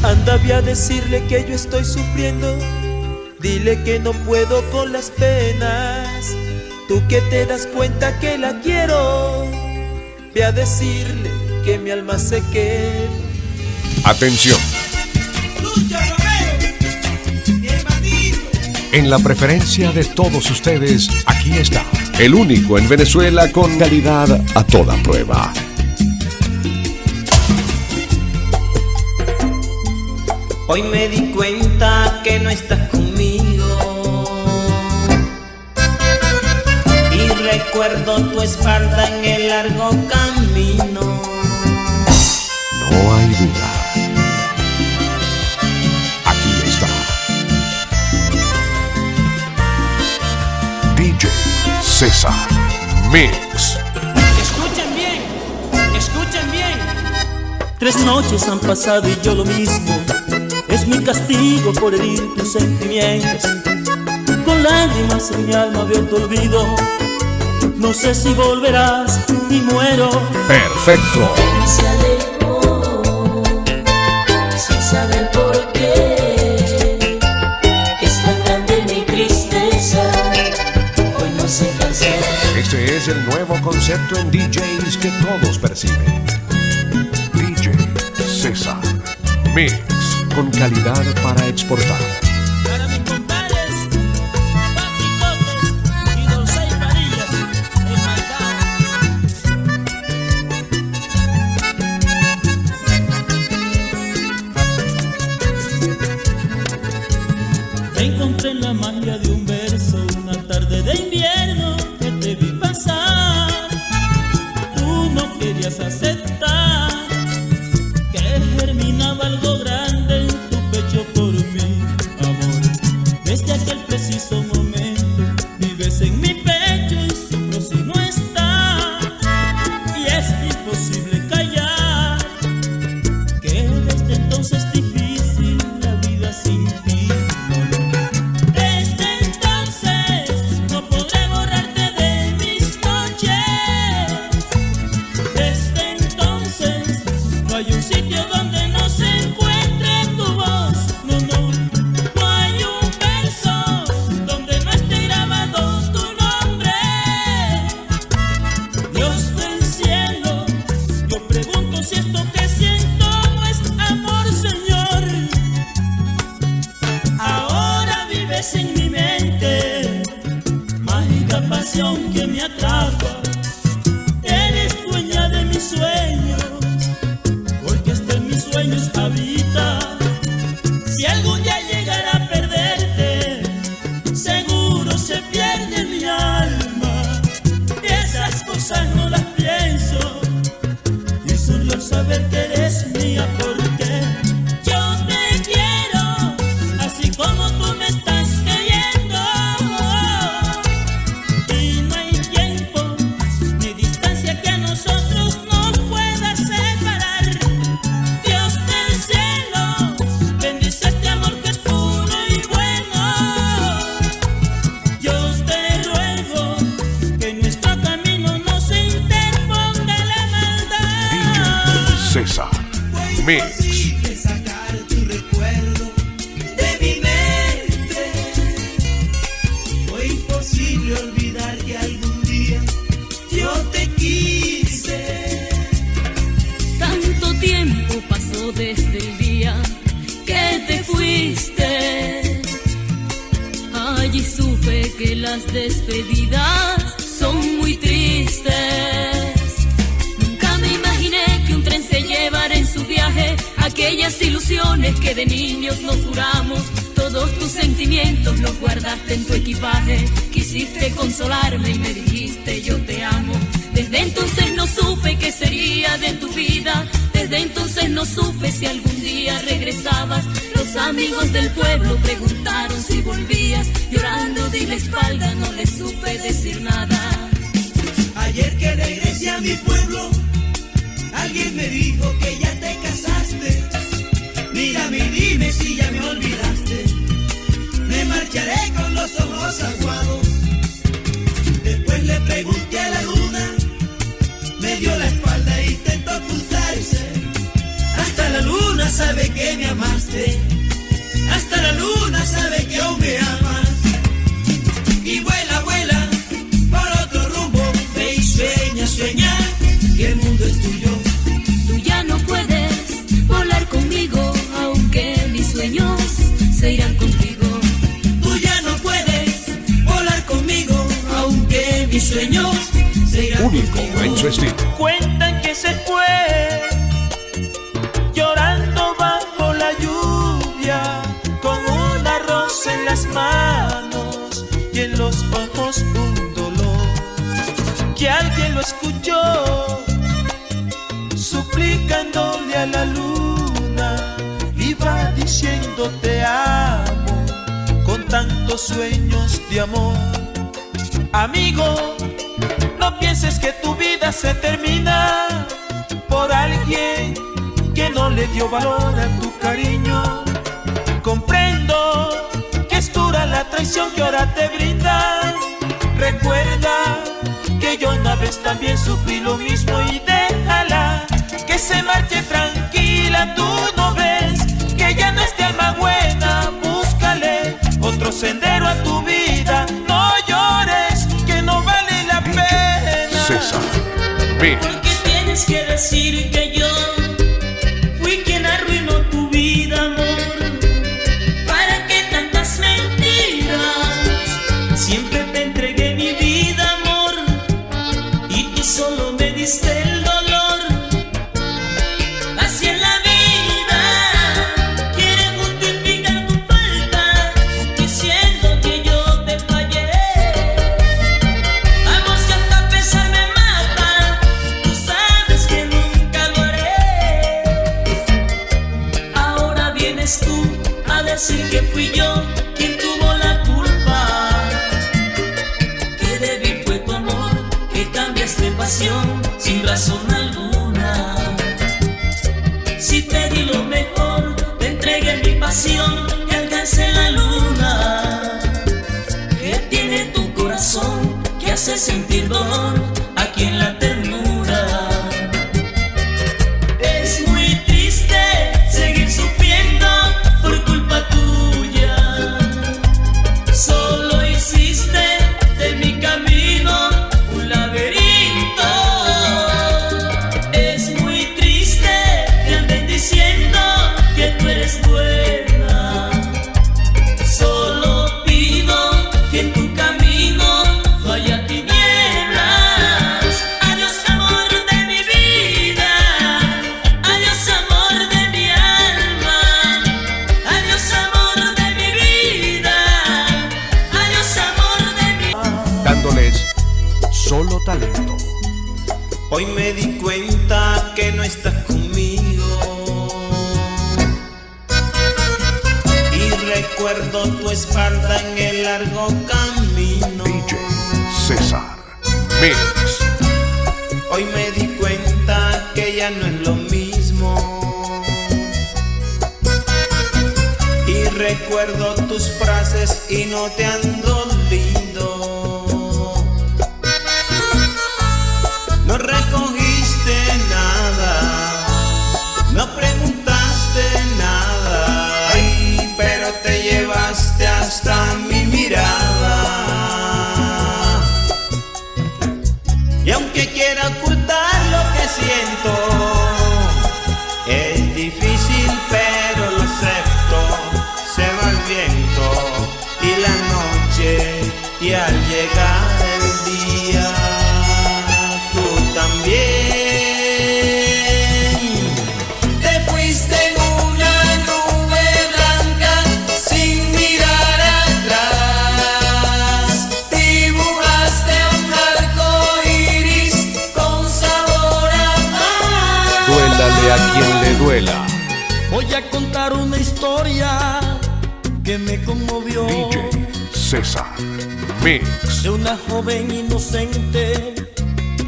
Anda, ve a decirle que yo estoy sufriendo. Dile que no puedo con las penas. Tú que te das cuenta que la quiero, ve a decirle que mi alma se quema. Atención. En la preferencia de todos ustedes, aquí está, el único en Venezuela con calidad a toda prueba. Hoy me di cuenta que no estás conmigo y recuerdo tu espalda en el largo camino. No hay duda. Aquí está. DJ César Mix. Escuchen bien, escuchen bien. 3 noches han pasado y yo lo mismo. Es mi castigo por herir tus sentimientos. Con lágrimas en mi alma veo tu olvido. No sé si volverás y muero. Perfecto. Se alejó sin saber por qué. Es tan grande mi tristeza, hoy no sé qué hacer. Este es el nuevo concepto en DJs que todos perciben. DJ César Mix, con calidad para exportar. Para mis compadres, Papi Cotos y Dolce y Padilla, el marcado. Me encontré en la magia de un verso, una tarde de invierno que te vi pasar. Tú no querías aceptar que germinaba algo grande en tu pecho por mí, amor. Desde aquel preciso momento vives en mi pecho y sufro si no estás. Y es imposible callar que desde entonces es difícil la vida sin ti, no. Desde entonces no podré borrarte de mis noches. Desde entonces no hay un sitio donde no se encuentre tu voz. No, no, no hay un verso donde no esté grabado tu nombre. Dios del cielo, yo pregunto si esto que siento no es amor, Señor. Ahora vives en mi mente, mágica pasión que me atrapa. Eres dueña de mis sueños, porque hasta en mis sueños habita. Si algún día llegara a perderte, seguro se pierde mi alma. Esas cosas no las pienso, y solo al saber que eres mía, porque yo te quiero, así como tú me estás queriendo. Y no hay tiempo ni distancia que a nosotros nos pueda separar. Dios del cielo, bendice este amor que es puro y bueno. Yo te ruego que en nuestro camino no se interponga la maldad. DJ César Mix. Imposible sacar tu recuerdo de mi mente. Fue imposible olvidar que algún día yo te quise. Tanto tiempo pasó desde el día que te fuiste. Allí supe que las despedidas son muy tristes. Nunca me imaginé que un tren se llevara en su viaje aquellas ilusiones que de niños nos juramos. Todos tus sentimientos los guardaste en tu equipaje. Quisiste consolarme y me dijiste yo te amo. Desde entonces no supe qué sería de tu vida. Desde entonces no supe si algún día regresabas. Los amigos del pueblo preguntaron si volvías. Llorando di la espalda, no les supe decir nada. Ayer que regresé a mi pueblo, alguien me dijo que ya te casaste. Mírame y dime si ya me olvidaste. Me marcharé con los ojos aguados. Después le pregunté a la luna, me dio la espalda e intentó ocultarse. Hasta la luna sabe que me amaste, hasta la luna sabe que aún me amas. Y vuela, vuela por otro rumbo, ve y sueña, sueña que el mundo es tuyo. Tú ya no puedes volar conmigo, aunque mis sueños se irán contigo. Tú ya no puedes volar conmigo, aunque mis sueños se irán Único contigo. en su estilo. Cuentan que se fue llorando bajo la lluvia, con una rosa en las manos y en los ojos un dolor. Que alguien lo escuchó suplicándole a la luna, iba diciendo te amo con tantos sueños de amor. Amigo, no pienses que tu vida se termina por alguien que no le dio valor a tu cariño. Comprendo que es dura la traición que ahora te brinda. Recuerda que yo una vez también sufrí lo mismo y déjala que se marche tranquila. Tú no ves que ya no es de alma buena, búscale otro sendero a tu vida. No llores, que no vale la pena. César Mix. ¿Por qué tienes que decir que yo fui quien arruinó tu vida, amor? ¿Para qué tantas mentiras? Siempre te entregué mi vida, amor, y tú solo me diste el dolor. Así es la vida, quieres justificar tu falta, diciendo que yo te fallé. Vamos, que hasta pesar me mata, tú sabes que nunca lo haré. Ahora vienes tú a decir que fui yo quien tuvo la culpa. Qué débil fue tu amor, que cambiaste pasión sin razón alguna. Si te di lo mejor, te entregué mi pasión y alcancé la luna. ¿Qué tiene tu corazón que hace sentir dolor aquí en la ternura? Es muy triste seguir sufriendo por culpa tuya. Solo hiciste de mi camino un laberinto. Es muy triste que anden diciendo que tú eres buena. Solo pido que en tu camino no haya tinieblas. Adiós, amor de mi vida. Adiós, amor de mi alma. Adiós, amor de mi vida. Adiós, amor de mi... Dándoles solo talento. Hoy me di cuenta que no estás conmigo y recuerdo tu espalda en el largo camino. DJ César Mix. Hoy me di cuenta que ya no es lo mismo y recuerdo tus frases y no te han dolido. No recogiste nada, no preguntaste nada, ay, pero te llevaste hasta mi mirada. Y aunque quiera ocultar lo que siento, es difícil pero lo acepto. Se va el viento y la noche, y al llegar el día tú también te fuiste en una nube blanca sin mirar atrás. Dibujaste un arco iris con sabor a mar. Duélale a quien le duela. Voy a contar una historia que me conmovió, DJ César Mix. de una joven inocente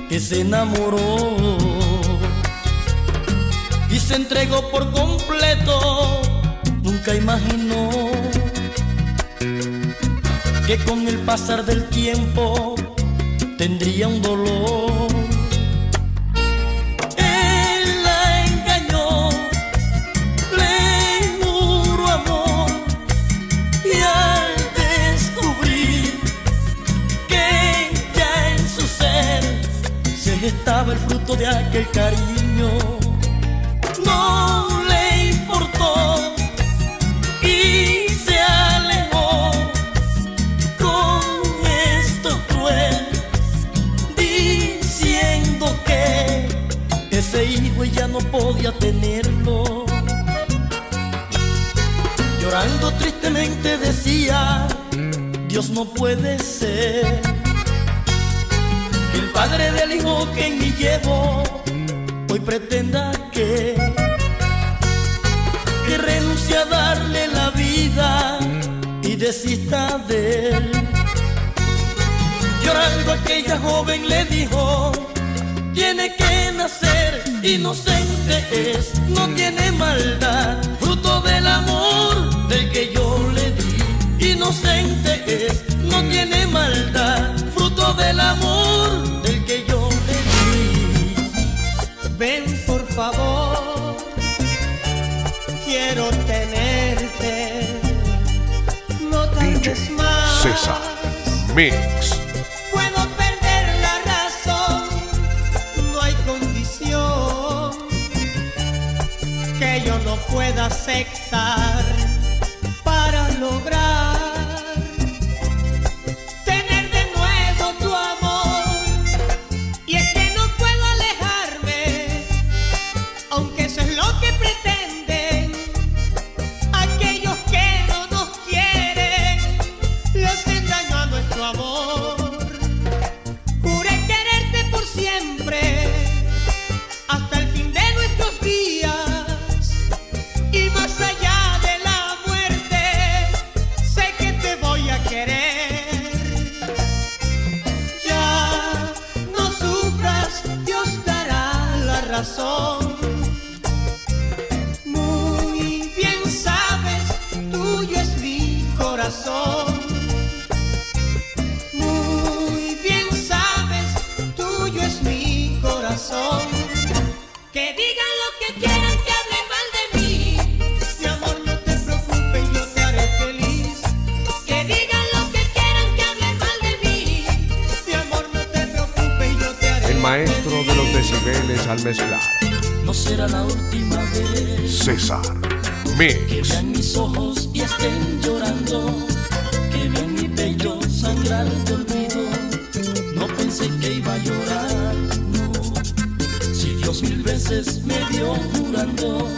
que se enamoró y se entregó por completo. Nunca imaginó que con el pasar del tiempo tendría un dolor. Él la engañó, le harto de aquel cariño. No le importó y se alejó con gesto cruel, diciendo que ese hijo ella no podía tenerlo. Llorando tristemente decía: Dios no puede ser que el padre del hijo que en mí llevo hoy pretenda que renuncie a darle la vida y desista de él. Llorando aquella joven le dijo: tiene que nacer, inocente es, no tiene maldad, fruto del amor del que yo le di. Inocente es, no tiene maldad, fruto del amor del que yo le di. Ven por favor, quiero tenerte, no tardes más. César Mix. Puedo perder la razón, no hay condición que yo no pueda aceptar para lograr tener de nuevo tu amor. Y es que no puedo alejarme, aunque eso es lo que pretenden aquellos que no nos quieren, le hacen daño a nuestro amor. Juré quererte por siempre, hasta el fin de nuestros días, y más allá de la muerte, sé que te voy a querer. Ya no sufras, Dios dará la razón. Muy bien sabes, tuyo es mi corazón. Muy bien sabes, tuyo es mi corazón. Que digan lo que quieran, que hablen mal de mí. Mi amor, no te preocupes, yo te haré feliz. Que digan lo que quieran, que hablen mal de mí. Mi amor, no te preocupes, yo te haré El maestro feliz. de los decibeles al mezclar. No será la última vez César que Mix. vean mis ojos y estén llorando, que vean mi pecho sangrar de olvido. No pensé que iba a llorar, no. Si Dios 1000 veces me dio jurando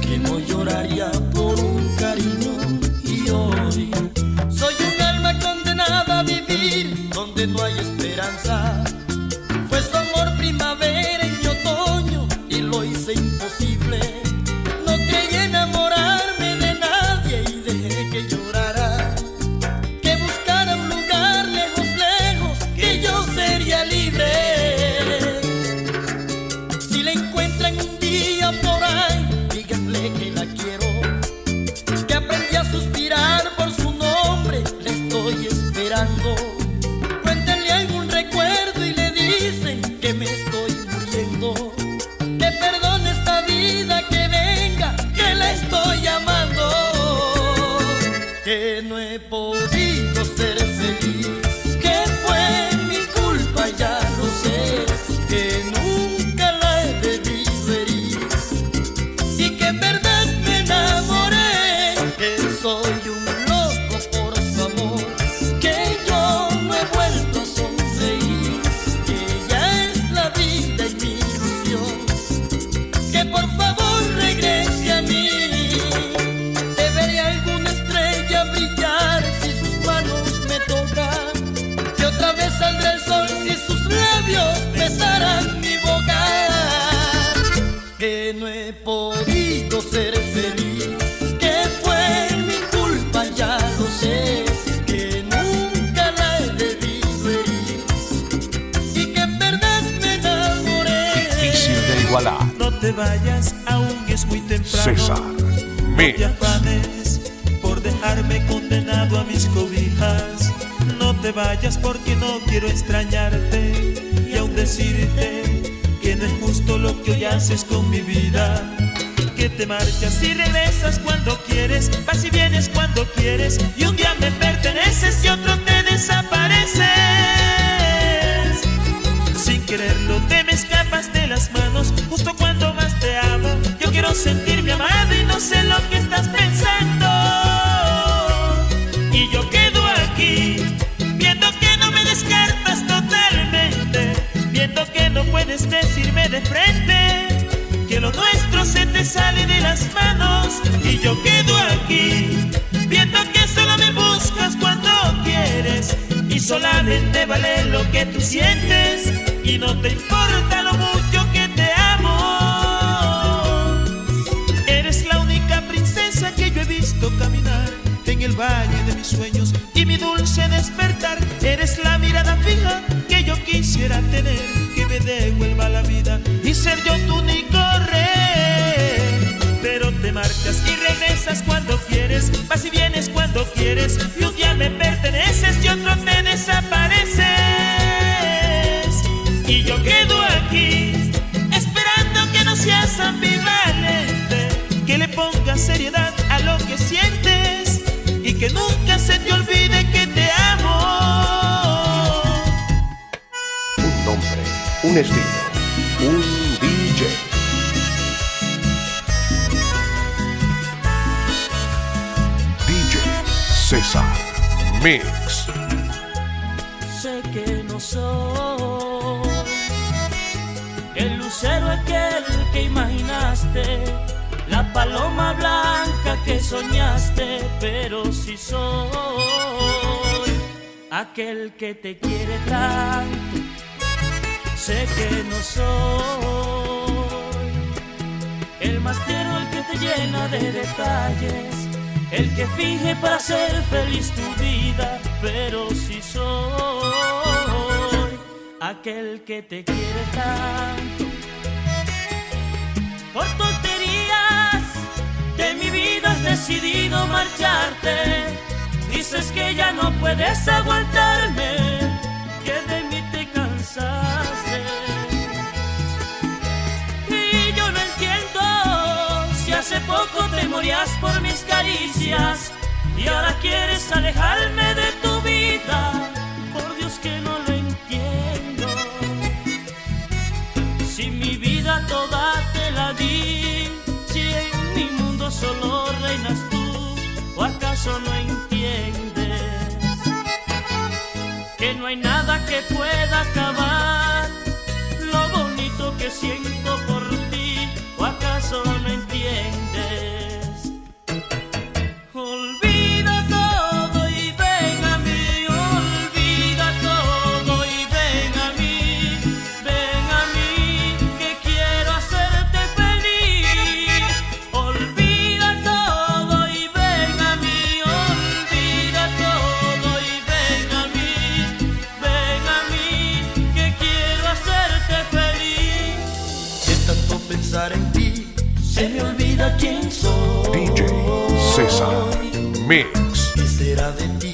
que no lloraría por un cariño, y hoy soy un alma condenada a vivir donde no hay esperanza. Fue su amor primavera en mi otoño y lo hice imposible. No creí enamorarme de nadie y dejé que llorara, que buscara un lugar lejos, lejos, que yo sería libre. Si la encuentran un día por ahí, díganle que la quiero, que aprendí a suspirar por su nombre, le estoy esperando. Cuéntenle algún recuerdo y le dicen que me estoy muriendo, que perdone esta vida, que venga, que la estoy amando, que no he podido ser feliz, que fue mi culpa, ya lo sé, que nunca la he debido herir, y que en verdad me enamoré, que soy un loco por su amor, que yo no he vuelto a sonreír, que ya es la vida y mi ilusión, que por favor regrese a mí. Deberé alguna estrella brillar si sus manos me tocan, que otra vez saldrá el sol si sus labios besarán mi boca, que no he podido ser feliz, que fue mi culpa, ya lo sé, que nunca la he debido herir, y que en verdad me enamoré. Difícil de igualar. No te vayas, aún es muy temprano. César No Mix. te afanes por dejarme condenado a mis cobijas. No te vayas porque no quiero extrañarte y aún decirte que no es justo lo que hoy haces con mi vida. Que te marchas y regresas cuando quieres, vas y vienes cuando quieres, y un día me perteneces y otro te desapareces. Sin quererlo te me escapas escapas de las manos justo cuando más te amo. Yo quiero sentirme amado y no sé lo que estás pensando. Y yo quedo aquí, viendo que no me descartas totalmente, viendo que no puedes decirme de frente que lo nuestro se te sale de las manos. Y yo quedo aquí, viendo que solo me buscas cuando quieres y solamente vale lo que tú sientes y no te importa lo mucho que te amo. Eres la única princesa que yo he visto caminar en el valle de mis sueños y mi dulce despertar. Eres la mirada fija que yo quisiera tener, que me devuelva la vida y ser yo tu único rey. Pero te marchas y regresas cuando quieres, vas y vienes cuando quieres, y un día me perteneces y otro te desapareces. Y yo quedo aquí, esperando que no seas ambivalente, que le pongas seriedad a lo que sientes y que nunca se te olvide que te amo. Un nombre, un estilo, un DJ. DJ César Mix. Sé que no soy el lucero aquel que imaginaste, la paloma blanca que soñaste, pero sí soy aquel que te quiere tanto. Sé que no soy el más tierno, el que te llena de detalles, el que finge para ser feliz tu vida, pero sí soy aquel que te quiere tanto. Por tonterías de mi vida has decidido marcharte. Dices que ya no puedes aguantarme, que de mí te cansaste. Y yo no entiendo si hace poco te morías por mis caricias y ahora quieres alejarme de tu vida. Por Dios que no lo entiendo. Si mi vida toda te la di, si en mi mundo solo reinas tú, ¿o acaso no entiendes que no hay nada que pueda acabar lo bonito que siento por ti? ¿O acaso no entiendes? Olvida todo y ven a mí, olvida todo y ven a mí, que quiero hacerte feliz. Olvida todo y ven a mí, olvida todo y ven a mí, que quiero hacerte feliz. De tanto pensar en ti, se me olvida quién soy. DJ César Mix. ¿Qué será de ti?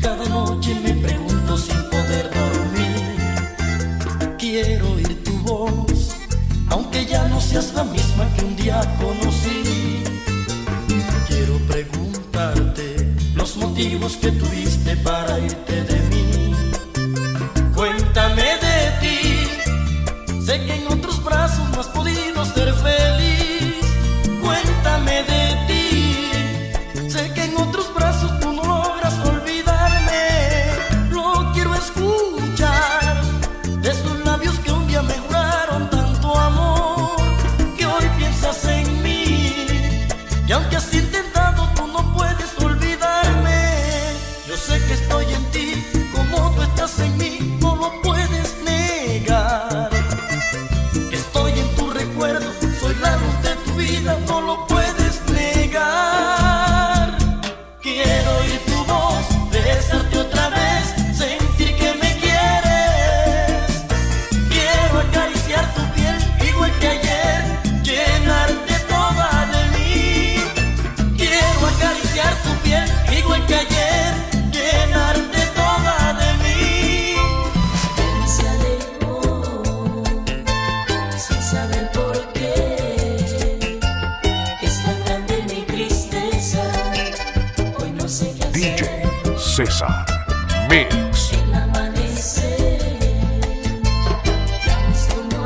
Cada noche me pregunto sin poder dormir. Quiero oír tu voz, aunque ya no seas la misma que un día conocí. Quiero preguntarte los motivos que tuviste para irte de mí. Cuéntame de ti, sé que en otros brazos no has podido ser feliz. Cuéntame de ti, sé que en otros brazos tú no logras olvidarme. Lo quiero escuchar de esos labios que un día me juraron tanto amor, que hoy piensas en mí. Y aunque has intentado, tú no puedes olvidarme. Yo sé que estoy en ti, como tú estás en mí, no lo puedes negar. Estoy en tu recuerdo, soy la luz de tu vida, no lo puedes negar. Quiero oír tu voz, besarte otra vez, sentir que me quieres. Quiero acariciar tu piel, igual que ayer, llenarte toda de mí. Quiero acariciar tu piel, igual que ayer, llenarte toda de mí. Se alejó sin saber por qué. Es tan grande mi tristeza, hoy no sé qué hacer. DJ César Mix. El amanecer ya no es como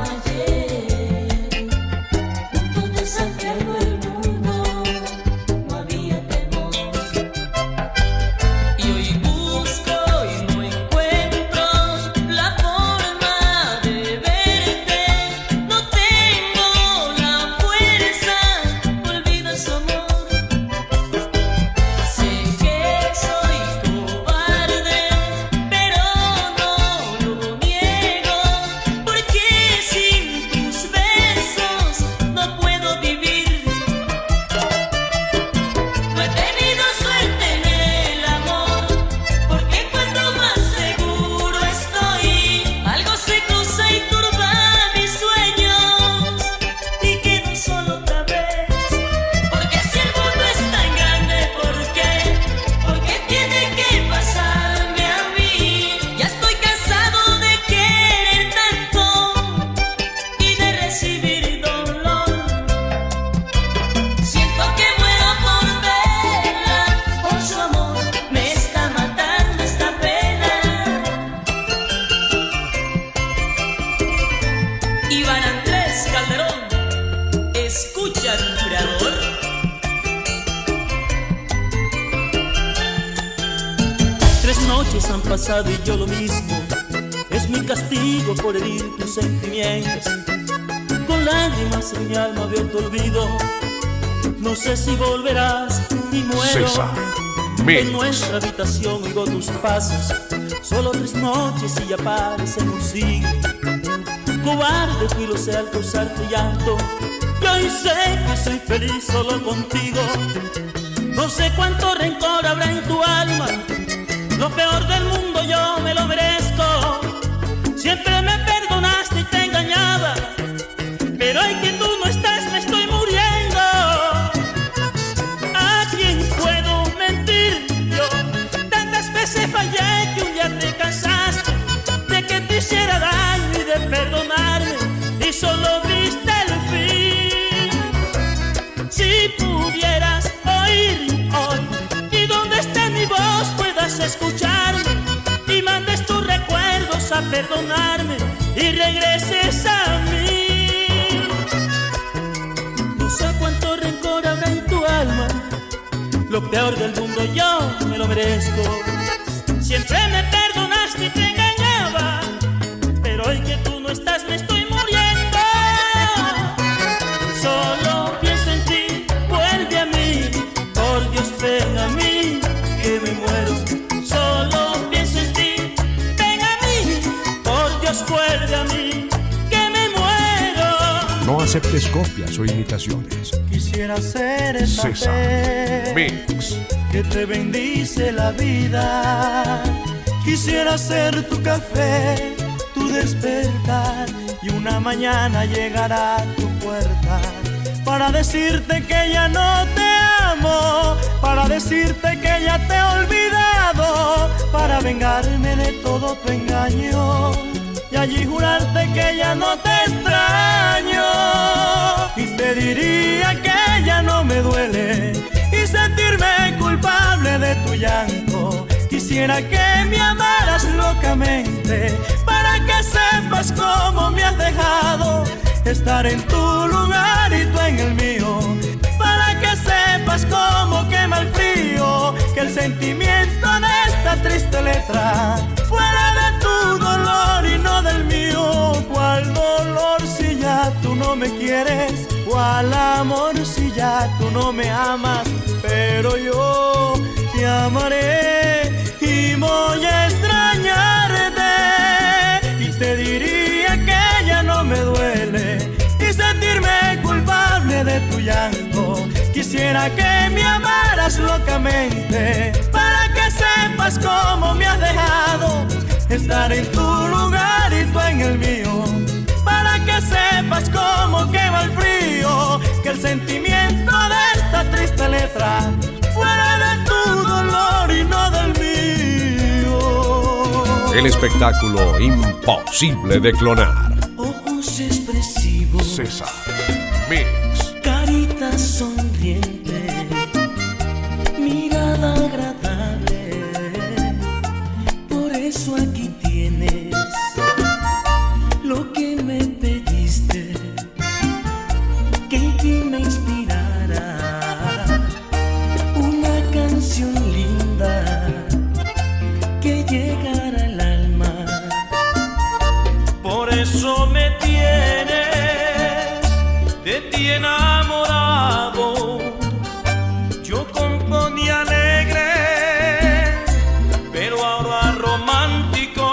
noches han pasado y yo lo mismo. Es mi castigo por herir tus sentimientos. Con lágrimas en mi alma veo tu olvido. No sé si volverás y muero. César En Mix. nuestra habitación oigo tus pasos. Solo 3 noches y ya parecen un siglo. Cobarde fui, lo sé, al causarte llanto. Y hoy sé que soy feliz solo contigo. No sé cuánto rencor habrá en tu alma. Lo peor del mundo yo me lo merezco. Siempre me perdonaste y te engañaba, pero hoy que tú no estás me estoy muriendo. ¿A quién puedo mentir yo? Tantas veces fallé que un día te cansaste de que te hiciera daño y de perdonarme, y solo viste el fin. Si pudieras oír hoy y donde esté mi voz puedas escucharme y mandes tus recuerdos a perdonarme y regreses a mí. No sé cuánto rencor habrá en tu alma. Lo peor del mundo yo me lo merezco. Siempre me perdonaste y te engañaba, pero hoy que tú no estás me estoy muriendo. Solo pienso en ti, vuelve a mí. Por Dios ven a mí, que me muero. Solo pienso en ti, ven a mí. Por Dios vuelve a mí, que me muero. No aceptes copias o imitaciones. Quisiera ser esa César fe Mix. que te bendice la vida. Quisiera ser tu café, tu despertar, y una mañana llegar a tu puerta para decirte que ya no te amo, para decirte que ya te he olvidado, para vengarme de todo tu engaño y allí jurarte que ya no te extraño. Y te diría que ya no me duele y sentirme culpable de tu llanto. Quisiera que me amaras locamente para que sepas cómo me has dejado. Estar en tu lugar y tú en el mío, para que sepas cómo quema el frío, que el sentimiento de esta triste letra fuera de tu dolor y no del mío. ¿Cuál dolor si ya tú no me quieres? ¿Cuál amor si ya tú no me amas? Pero yo te amaré y voy a extrañarte, y te diría que ya no me duele y sentirme culpable de tu llanto. Quisiera que me amaras locamente para que sepas cómo me has dejado. Estar en tu lugar y tú en el mío, para que sepas cómo quema el frío, que el sentimiento de esta triste letra fuera de tu dolor y no del mío. El espectáculo imposible de clonar. Ojos expresivos, César Mix. carita sonriente, mirada agradable. Por eso aquí tienes lo que me pediste, que en ti me inspirara una canción linda que llegara al alma. Por eso me tienes de ti enamorado. Yo componía alegre, pero ahora romántico.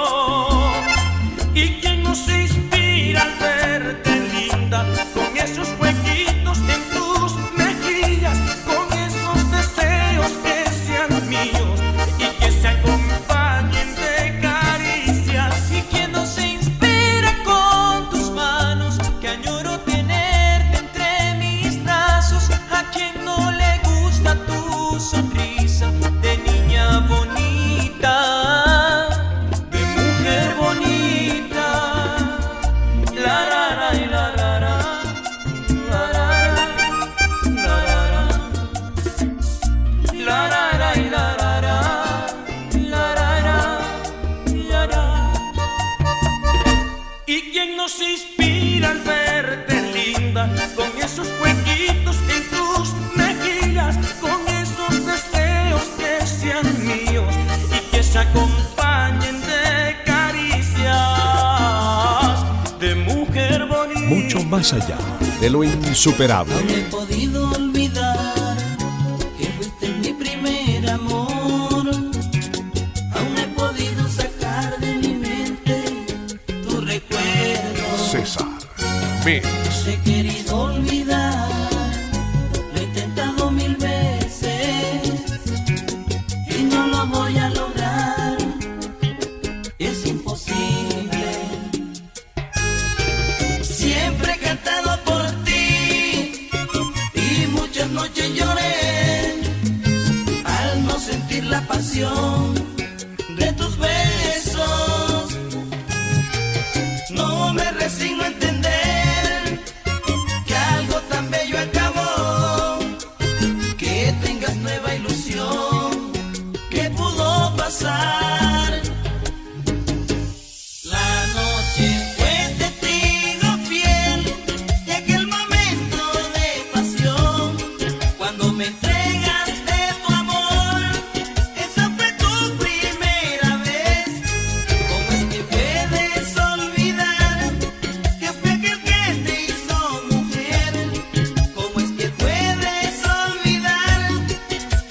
¿Y quién no se inspira al verte linda, con esos huequitos en tus mejillas, con esos deseos que sean míos y que se acompañen de caricias? ¿Y quién no se inspira con tus manos, que añoro tenerte entre mis brazos? ¿A quien no le gusta tu más allá de lo insuperable. No me he podido olvidar que fuiste mi primer amor. Aún no he podido sacar de mi mente tu recuerdo. César Mix. Te he querido olvidar, lo he intentado 1000 veces y no lo voy a lograr, es imposible. Siempre he cantado por ti y muchas noches lloré al no sentir la pasión de tus besos. No me resigno a entender que algo tan bello acabó, que tengas nueva ilusión. ¿Qué pudo pasar? La noche fue testigo fiel de aquel momento de pasión, cuando me entregaste tu amor. Esa fue tu primera vez. ¿Cómo es que puedes olvidar que fue aquel que te hizo mujer? ¿Cómo es que puedes olvidar?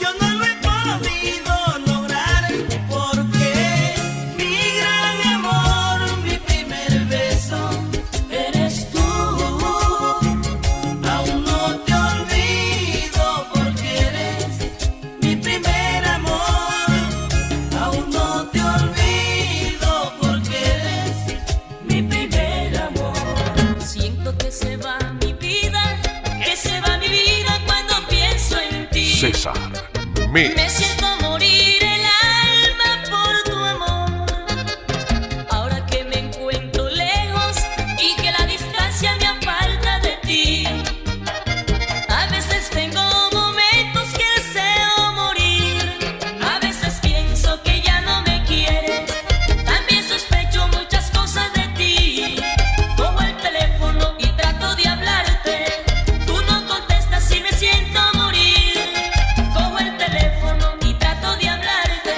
Yo no lo he podido lograr, porque mi gran amor, mi primer beso, eres tú. Aún no te olvido, porque eres mi primer amor. Aún no te olvido, porque eres mi primer amor. Siento que se va mi vida, que se va mi vida cuando pienso en ti. César Me Mix. siento morir el alma por tu amor. Ahora que me encuentro lejos y que la distancia me aparta de ti, a veces tengo momentos que deseo morir. A veces pienso que ya no me quieres. También sospecho muchas cosas de ti. Tomo el teléfono y trato de hablarte. Tú no contestas y me siento morir. Cojo el teléfono y trato de hablarte.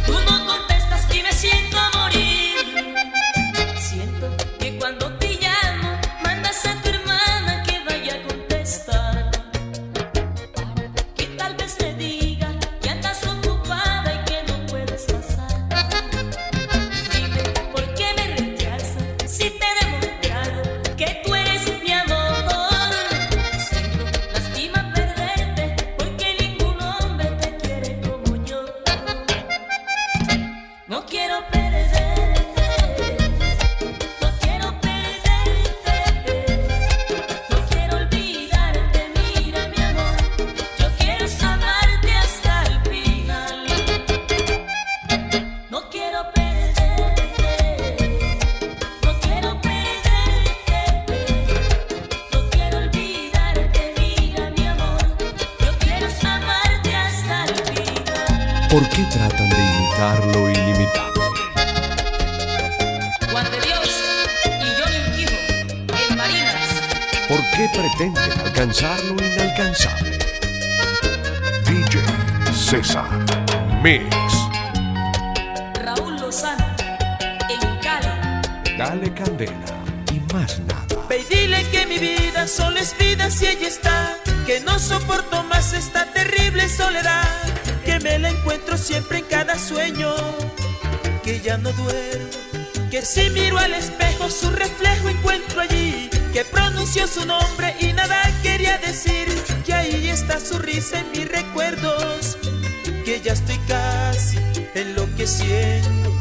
Tú no contestas y me siento morir. Siento que cuando te llamo mandas a tu hermana que vaya a contestar, para que tal vez te diga que andas ocupada y que no puedes pasar. Dime por qué me rechazas si te he demostrado que tú eres mi amor. Siento lástima perderte, porque ningún hombre te quiere como yo. No quiero perderte, no quiero perderte, no quiero olvidarte. Mira mi amor, yo quiero amarte hasta el final. No quiero perderte, no quiero perderte, no quiero olvidarte. Mira mi amor, yo quiero amarte hasta el final. ¿Por qué tratan de imitar lo ilimitable? Juan de Dios y Johnny Urquijo en Marinas. ¿Por qué pretenden alcanzar lo inalcanzable? DJ César Mix. Raúl Lozano en Cali. Dale candela y más nada. Ve y dile que mi vida solo es vida si ella está, que no soporto más esta terrible soledad, que me la encuentro siempre en cada sueño, que ya no duermo, que si miro al espejo su reflejo encuentro allí, que pronunció su nombre y nada quería decir, que ahí está su risa en mis recuerdos, que ya estoy casi enloqueciendo.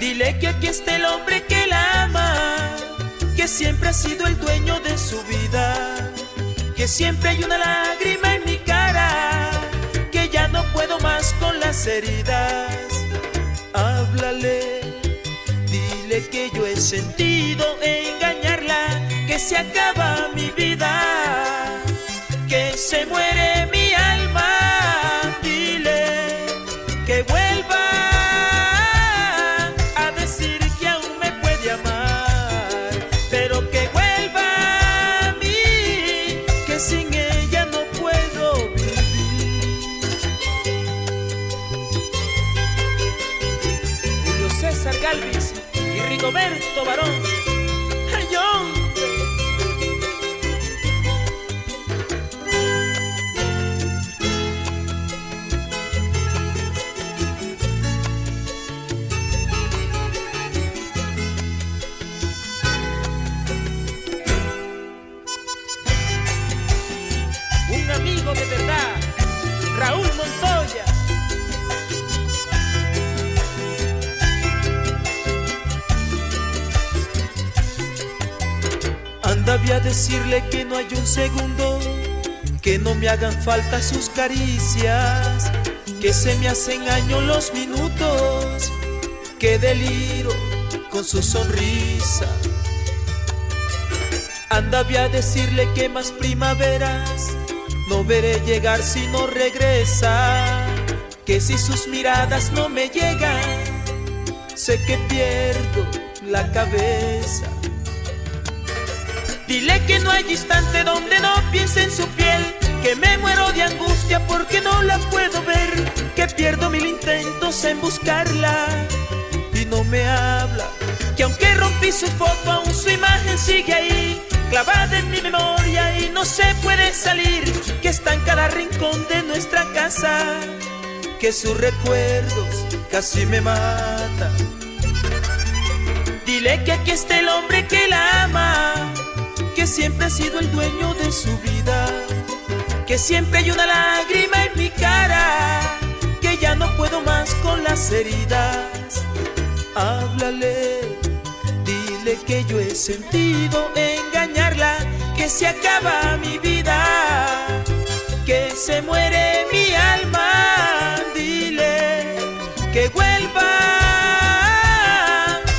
Dile que aquí está el hombre que la ama, que siempre ha sido el dueño de su vida, que siempre hay una lágrima en mi cara, que ya no puedo más con las heridas. Háblale, dile que yo he sentido engañarla, que se acaba mi vida, que se muere mi alma. Dile que vuelva a decir que aún me puede amar, pero que vuelva a mí, que sin ella no puedo vivir. Julio César Galvis y Rigoberto Barón. John amigo de verdad, Raúl Montoya. Anda, voy a decirle que no hay un segundo que no me hagan falta sus caricias, que se me hacen años los minutos, que deliro con su sonrisa. Anda, voy a decirle que más primaveras no veré llegar si no regresa, que si sus miradas no me llegan, sé que pierdo la cabeza. Dile que no hay instante donde no piense en su piel, que me muero de angustia porque no la puedo ver, que pierdo mil intentos en buscarla y no me habla, que aunque rompí su foto aún su imagen sigue ahí, clavada en mi memoria y no se puede salir, que está en cada rincón de nuestra casa, que sus recuerdos casi me matan. Dile que aquí está el hombre que la ama, que siempre ha sido el dueño de su vida, que siempre hay una lágrima en mi cara, que ya no puedo más con las heridas. Háblale, dile que yo he sentido engañarla, que se acaba mi vida, que se muere mi alma. Dile que vuelva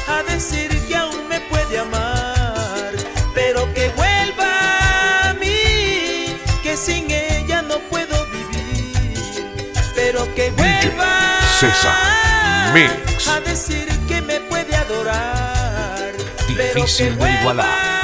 a decir que aún me puede amar, pero que vuelva a mí, que sin ella no puedo vivir, pero que vuelva César Mix. a decir que me puede adorar, Difícil de igualar.